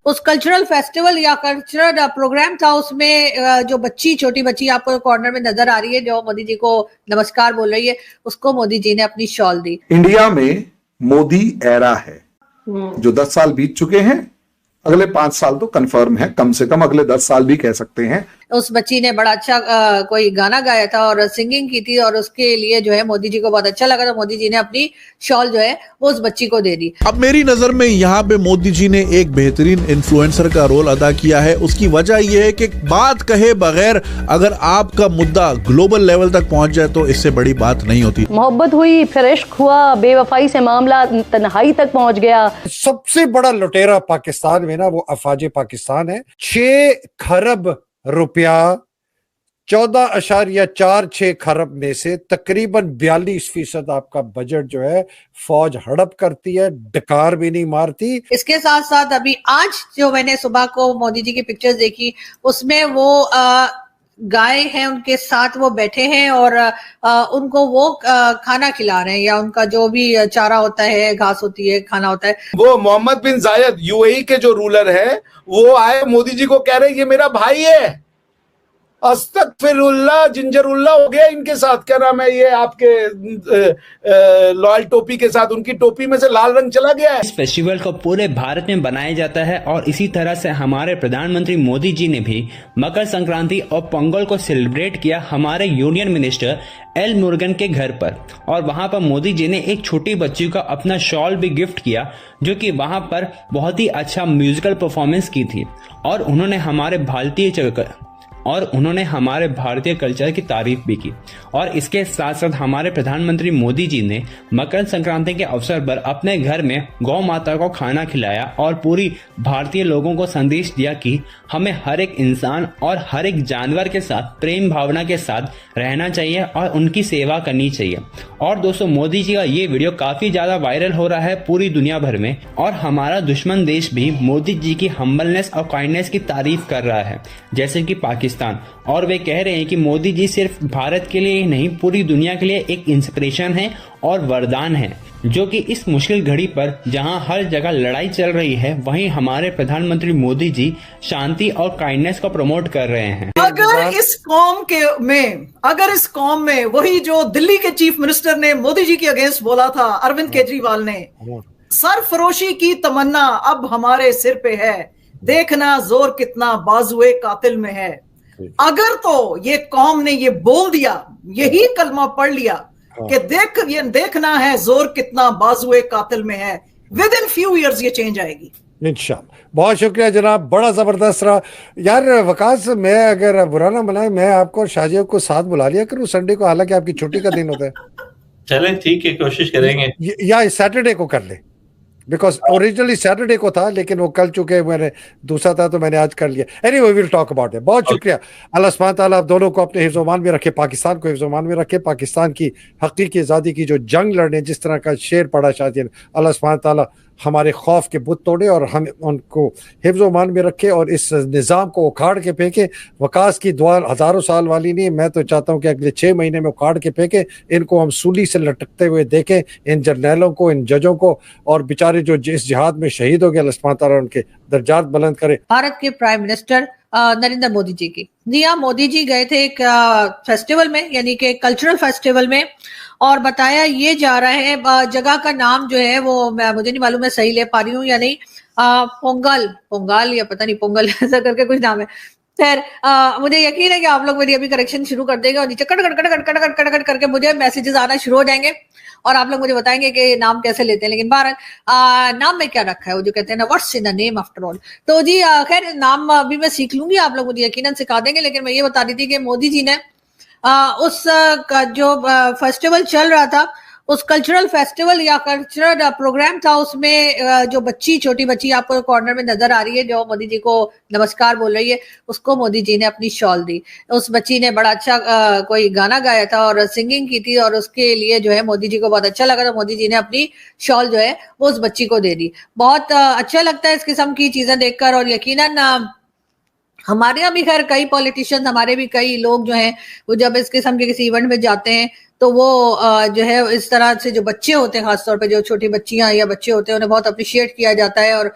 उस cultural festival या cultural programme था, उसमें जो बच्ची, छोटी बच्ची आपको कॉर्नर में नजर आ रही है जो मोदी जी को नमस्कार बोल रही है, उसको मोदी जी ने अपनी शॉल दी। इंडिया में मोदी एरा है जो 10 साल बीत चुके हैं, अगले 5 साल तो कंफर्म है, कम से कम अगले 10 साल भी कह सकते हैं। उस बच्ची ने बड़ा अच्छा कोई गाना गाया था और सिंगिंग की थी, और उसके लिए जो है मोदी जी को बहुत अच्छा लगा, तो मोदी जी ने अपनी शॉल जो है वो उस बच्ची को दे दी। अब मेरी नजर में यहाँ पे मोदी जी ने एक बेहतरीन इन्फ्लुएंसर का रोल अदा किया है। उसकी वजह यह है कि बात कहे बगैर अगर आपका मुद्दा ग्लोबल लेवल तक पहुंच जाए तो इससे बड़ी बात नहीं होती। मोहब्बत हुई, फिर इश्क हुआ, बेवफाई से मामला तन्हाई तक पहुंच गया। सबसे बड़ा लुटेरा पाकिस्तान में ना वो अफवाज पाकिस्तान है। 6 खरब रुपया, 14.46 खरब में से तकरीबन 42% आपका बजट जो है फौज हड़प करती है, डकार भी नहीं मारती। इसके साथ साथ अभी आज जो मैंने सुबह को मोदी जी की पिक्चर्स देखी, उसमें वो गाय हैं, उनके साथ वो बैठे हैं और उनको वो खाना खिला रहे हैं, या उनका जो भी चारा होता है, घास होती है, खाना होता है। वो मोहम्मद बिन जायद यूएई के जो रूलर है, वो आए मोदी जी को कह रहे हैं ये मेरा भाई है। अस्तगफिरुल्लाह, जिंजरुल्लाह हो गया इनके साथ। क्या नाम है ये आपके लॉयल टोपी के साथ, उनकी टोपी में से लाल रंग चला गया है। इस फेस्टिवल को पूरे भारत में बनाया जाता है और इसी तरह से हमारे प्रधानमंत्री मोदी जी ने भी मकर संक्रांति और पोंगल को सेलिब्रेट किया हमारे यूनियन मिनिस्टर एल मुरुगन के घर पर। और वहां पर मोदी जी ने एक छोटी बच्ची को अपना शॉल भी गिफ्ट किया, जो कि वहां पर बहुत ही अच्छा म्यूजिकल परफॉर्मेंस की थी। और उन्होंने हमारे भारतीय कल्चर की तारीफ भी की। और इसके साथ साथ हमारे प्रधानमंत्री मोदी जी ने मकर संक्रांति के अवसर पर अपने घर में गौ माता को खाना खिलाया और पूरी भारतीय लोगों को संदेश दिया कि हमें हर एक इंसान और हर एक जानवर के साथ प्रेम भावना के साथ रहना चाहिए और उनकी सेवा करनी चाहिए। और दोस्तों, मोदी जी का ये वीडियो काफी ज्यादा वायरल हो रहा है पूरी दुनिया भर में, और हमारा दुश्मन देश भी मोदी जी की हम्बलनेस और काइंडनेस की तारीफ कर रहा है, जैसे कि पाकिस्तान। और वे कह रहे हैं कि मोदी जी सिर्फ भारत के लिए ही नहीं, पूरी दुनिया के लिए एक इंस्पिरेशन है और वरदान है, जो कि इस मुश्किल घड़ी पर जहां हर जगह लड़ाई चल रही है, वहीं हमारे प्रधानमंत्री मोदी जी शांति और काइंडनेस को प्रमोट कर रहे हैं। अगर इस कौम में वही जो दिल्ली के चीफ मिनिस्टर ने मोदी जी के अगेंस्ट बोला था, अरविंद केजरीवाल ने, सरफरोशी की तमन्ना अब हमारे सिर पे है, देखना जोर कितना बाजुए कातिल में है। अगर तो ये कौम ने ये बोल दिया, यही कलमा पढ़ लिया कि देखना है जोर कितना बाजुए कातिल में है, विद इन फ्यू इयर्स ये चेंज आएगी इंशाल्लाह। बहुत शुक्रिया जनाब, बड़ा जबरदस्त रहा यार। वकास, मैं अगर बुरा ना मनाए, मैं आपको और शाहजेब को साथ बुला लिया करूं संडे को, हालांकि आपकी छुट्टी का दिन होता है। चलें, ठीक है, कोशिश करेंगे। या सैटरडे को कर ले, बिकॉज ओरिजिनली सैटरडे को था, लेकिन वो कल चुके, मैंने दूसरा था तो मैंने आज कर लिया। Anyway, will talk about it. बहुत शुक्रिया। अल्लाह सुब्हान तआला आप दोनों को अपने हिफ्ज़-ओ-मान में रखे, पाकिस्तान को हिफ्ज़-ओ-मान में रखे। पाकिस्तान की हकीकी आज़ादी की जो जंग लड़ने, जिस तरह का शेर पढ़ा शाहजेब, अल्लाह सुब्हान तआला हमारे खौफ के बुत तोड़े और हम उनको हिफ्ज़-ओ-मान में रखे और इस निज़ाम को उखाड़ के फेंके। वकास की दुआ हज़ारों साल वाली नहीं, मैं तो चाहता हूँ कि अगले 6 महीने में उखाड़ के फेंके। इनको हम सूली से लटकते हुए देखें, इन जर्नैलों को, इन जजों को, और बेचारे जो इस जिहाद में शहीद हो गए, अल्लाह सुब्हान तआला उनके दर्जात बुलंद करे। भारत के प्राइम मिनिस्टर नरेंद्र मोदी जी की जी हाँ, मोदी जी गए थे एक फेस्टिवल में, यानी कि कल्चरल फेस्टिवल में, और बताया ये जा रहा है, जगह का नाम जो है वो मुझे नहीं मालूम मैं सही ले पा रही हूँ या नहीं, पोंगल या पता नहीं पोंगल ऐसा करके कुछ नाम है। खैर, मुझे यकीन है कि आप लोग मेरी अभी करेक्शन शुरू कर देंगे और नीचे cut cut cut cut cut cut cut करके मुझे मैसेजेस आना शुरू हो जाएंगे और आप लोग मुझे बताएंगे कि नाम कैसे लेते हैं। लेकिन बहरहाल नाम में क्या रखा है, वो जो कहते हैं ना, what's in the name after all. तो जी खैर, नाम अभी मैं सीख लूंगी, आप लोग मुझे यकीनन सिखा देंगे। लेकिन मैं ये बता रही थी कि मोदी जी ने उस जो फेस्टिवल चल रहा था, उस कल्चरल फेस्टिवल या कल्चरल प्रोग्राम था, उसमें जो बच्ची, छोटी बच्ची आपको कॉर्नर में नजर आ रही है जो मोदी जी को नमस्कार बोल रही है, उसको मोदी जी ने अपनी शॉल दी। उस बच्ची ने बड़ा अच्छा कोई गाना गाया था और सिंगिंग की थी, और उसके लिए जो है मोदी जी को बहुत अच्छा लगा, तो मोदी जी ने अपनी शॉल जो है वो उस बच्ची को दे दी। बहुत अच्छा लगता है इस किस्म की चीजें देखकर। और यकीनन हमारे यहाँ भी खैर कई पॉलिटिशियंस, हमारे भी कई लोग जो हैं वो जब इस किस्म के किसी इवेंट में जाते हैं तो वो जो है इस तरह से जो बच्चे होते हैं, खासतौर पे जो छोटी बच्चियां या बच्चे होते हैं, उन्हें बहुत अप्रिशिएट किया जाता है और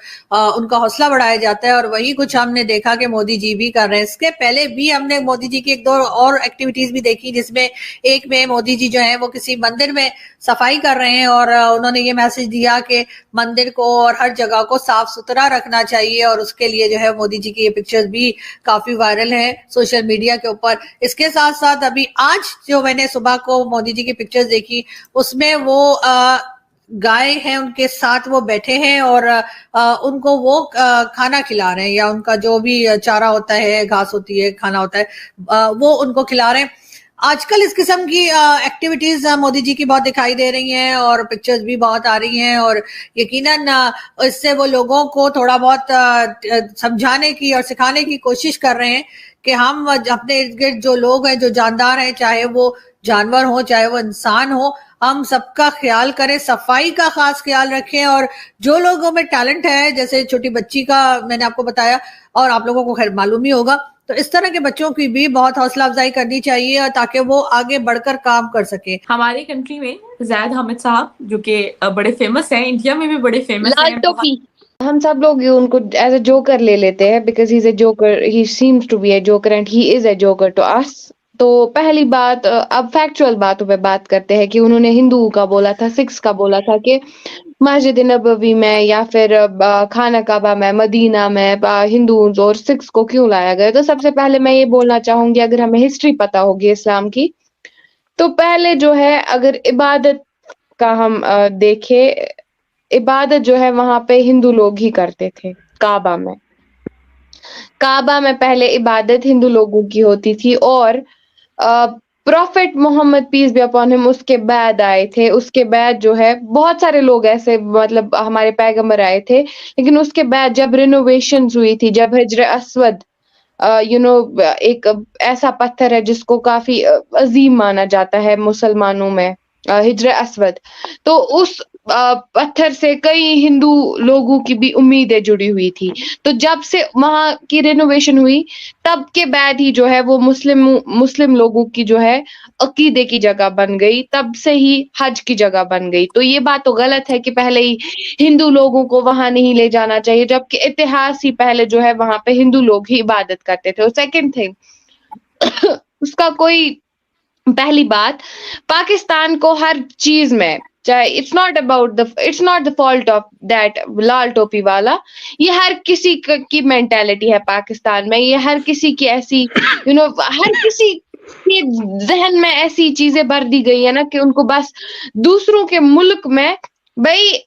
उनका हौसला बढ़ाया जाता है। और वही कुछ हमने देखा कि मोदी जी भी कर रहे हैं। इसके पहले भी हमने मोदी जी की एक दो और एक्टिविटीज भी देखी, जिसमें एक में मोदी जी जो है वो किसी मंदिर में सफाई कर रहे हैं और उन्होंने ये मैसेज दिया कि मंदिर को और हर जगह को साफ सुथरा रखना चाहिए, और उसके लिए जो है मोदी जी की ये पिक्चर्स भी काफी वायरल है सोशल मीडिया के ऊपर। इसके साथ साथ अभी आज जो मैंने सुबह को मोदी जी की पिक्चर्स देखी, उसमें वो गाय हैं, उनके साथ वो बैठे हैं और उनको वो खाना खिला रहे हैं, या उनका जो भी चारा होता है, घास होती है, खाना होता है, वो उनको खिला रहे हैं। आजकल इस किस्म की एक्टिविटीज मोदी जी की बहुत दिखाई दे रही हैं और पिक्चर्स भी बहुत आ रही हैं, और यकीनन इससे वो लोगों को थोड़ा बहुत समझाने की और सिखाने की कोशिश कर रहे हैं कि हम अपने इर्द गिर्द जो लोग हैं, जो जानदार हैं, चाहे वो जानवर हो चाहे वो इंसान हो, हम सबका ख्याल करें, सफाई का खास ख्याल रखें। और जो लोगों में टैलेंट है, जैसे छोटी बच्ची का मैंने आपको बताया और आप लोगों को खैर मालूम ही होगा, तो इस तरह के बच्चों की भी बहुत हौसला अफजाई करनी चाहिए ताकि वो आगे बढ़कर काम कर सके। हमारी कंट्री में ज़ैद हामिद साहब जो कि बड़े फेमस हैं, इंडिया में भी बड़े फेमस लाल हैं। टोपी, हम सब लोग उनको एज अ जोकर ले लेते हैं because he is a joker, he seems to be a joker and he is a joker to us. तो पहली बात, अब फैक्चुअल बातों पे बात करते हैं कि उन्होंने हिंदुओं का बोला था, सिख्स का बोला था कि मस्जिद नबवी में या फिर खाना काबा में, मदीना में हिंदुओं और सिख्स को क्यों लाया गया। तो सबसे पहले मैं ये बोलना चाहूंगी, अगर हमें हिस्ट्री पता होगी इस्लाम की, तो पहले जो है अगर इबादत का हम देखें, इबादत जो है वहां पे हिंदू लोग ही करते थे। काबा में पहले इबादत हिंदू लोगों की होती थी, और prophet Muhammad peace be upon him उसके बाद आए थे। उसके बाद जो है बहुत सारे लोग ऐसे, मतलब हमारे पैगंबर आए थे, लेकिन उसके बाद जब रिनोवेशन हुई थी, जब हिजर अस्वद एक ऐसा पत्थर है जिसको काफी अजीम माना जाता है मुसलमानों में, हिजर अस्वद, तो उस पत्थर से कई हिंदू लोगों की भी उम्मीदें जुड़ी हुई थी। तो जब से वहां की रिनोवेशन हुई, तब के बाद ही जो है वो मुस्लिम लोगों की जो है अकीदे की जगह बन गई, तब से ही हज की जगह बन गई। तो ये बात तो गलत है कि पहले ही हिंदू लोगों को वहां नहीं ले जाना चाहिए, जबकि इतिहास ही पहले जो है वहां पे हिंदू लोग ही इबादत करते थे। और सेकंड थिंग उसका कोई, पहली बात, पाकिस्तान को हर चीज में, चाहे it's not the fault of that लाल टोपी वाला, ये हर किसी की मेंटालिटी है पाकिस्तान में, ये हर किसी की ऐसी हर किसी के जहन में ऐसी चीजें भर दी गई है ना कि उनको बस दूसरों के मुल्क में, भाई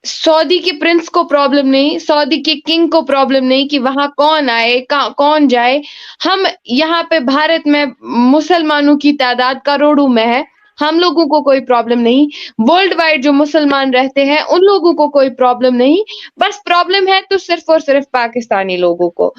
सऊदी के प्रिंस को प्रॉब्लम नहीं, सऊदी के किंग को प्रॉब्लम नहीं कि वहां कौन आए कौन जाए। हम यहाँ पे भारत में मुसलमानों की तादाद करोड़ों में है, हम लोगों को कोई प्रॉब्लम नहीं। वर्ल्ड वाइड जो मुसलमान रहते हैं उन लोगों को कोई प्रॉब्लम नहीं, बस प्रॉब्लम है तो सिर्फ और सिर्फ पाकिस्तानी लोगों को।